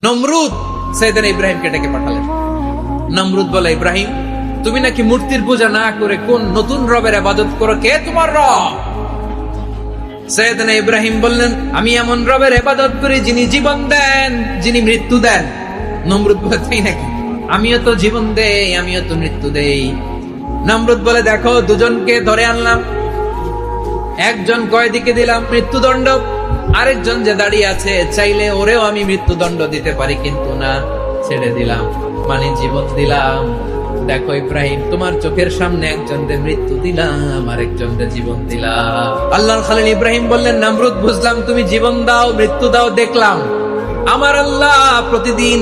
নমরুদ সাইয়েদনা ইব্রাহিমকে ডেকে পাঠালেন। নমরুদ বলে, ইব্রাহিম, তুমি নাকি মূর্তির পূজা না করে কোন নতুন রবের ইবাদত করো? কে তোমার রব? সাইয়েদনা ইব্রাহিম বললেন, আমি এমন রবের ইবাদত করি যিনি জীবন দেন, যিনি মৃত্যু দেন। নমরুদ বলে, তাই নাকি? আমিও তো জীবন দেই, আমিও তো মৃত্যু দেই। নমরুদ বলে, দেখো, দুজনকে ধরে আনলাম, একজন কয়েদিকে দিলাম মৃত্যুদণ্ড, আরেকজন যে দাঁড়িয়ে আছে, চাইলে ওরেও আমি মৃত্যুদণ্ড দিতে পারি, কিন্তু না, ছেড়ে দিলাম, মানে জীবন দিলাম। দেখো ইব্রাহিম, তোমার চোখের সামনে একজনদের মৃত্যু দিলাম, আরেকজনদের জীবন দিলাম। আল্লাহর খালিল ইব্রাহিম বললেন, নমরুদ, বুঝলাম তুমি জীবন দাও, মৃত্যু দাও, দেখলাম। আমার আল্লাহ প্রতিদিন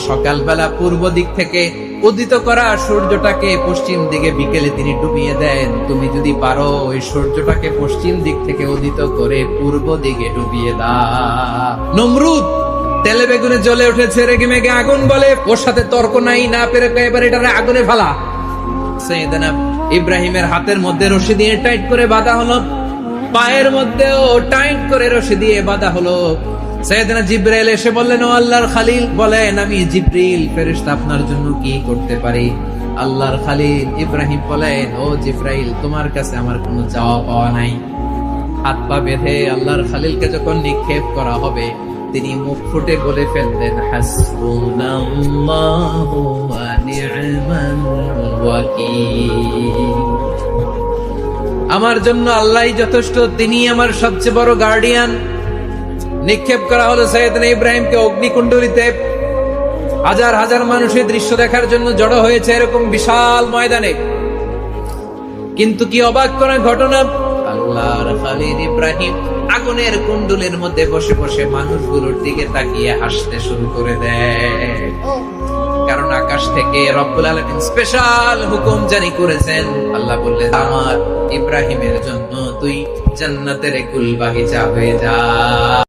সকালবেলা পূর্ব দিক থেকে উদিত করা সূর্যটাকে পশ্চিম দিকে বিকেলে তিনি ডুবিয়ে দেন। তুমি যদি পারো ওই সূর্যটাকে পশ্চিম দিক থেকে উদিত করে পূর্ব দিকে ডুবিয়ে দাও। নমরুদ তেলে বেগুনে জ্বলে উঠেছে, রেগে মেগে আগুন বলে, ওর সাথে তর্ক নাই, না পেরে এবার এটারে আগুনে ফেলা। সাইয়েদনা ইব্রাহিমের হাতের মধ্যে রশি দিয়ে টাইট করে বাঁধা হলো, পায়ের মধ্যেও টাইট করে রশি দিয়ে বাঁধা হলো। সাইয়েদনা জিবরাইল এসে বললেন, ও আল্লাহর খালিল, বলেন আমি জিবরিল ফেরেশতা আপনার জন্য কি করতে পারি? আল্লাহর খালিল ইব্রাহিম বলেন, ও জিবরাইল, তোমার কাছে আমার কোনো চাওয়া পাওয়া নাই। হাত পা বেঁধে আল্লাহর খালিলকে যখন নিক্ষেপ করা হবে, তিনি মুখ ফুটে বলে ফেললেন, হাসবুনাল্লাহু ওয়া নি'মাল ওয়াকিল। আমার জন্য আল্লাহই যথেষ্ট, তিনি আমার সবচেয়ে বড় গার্ডিয়ান। নিক্ষেপ করা হলো সাইয়েদনা ইব্রাহিমকে অগ্নিকুণ্ডলিতে। হাজার হাজার মানুষের দৃশ্য দেখার জন্য জড়ো হয়েছে এরকম বিশাল ময়দানে। কিন্তু কি অবাক করা ঘটনা, আল্লাহর খালিল ইব্রাহিম আগুনের কুণ্ডলের মধ্যে বসে বসে মানুষগুলোর দিকে তাকিয়ে হাসতে শুরু করে দেয়। কারণ আকাশ থেকে রব্বুল আলামিন স্পেশাল হুকুম জারি করেছেন। আল্লাহ বললেন, আমার ইব্রাহিমের জন্য তুই জান্নাতের কুল বাগিচা হয়ে যা।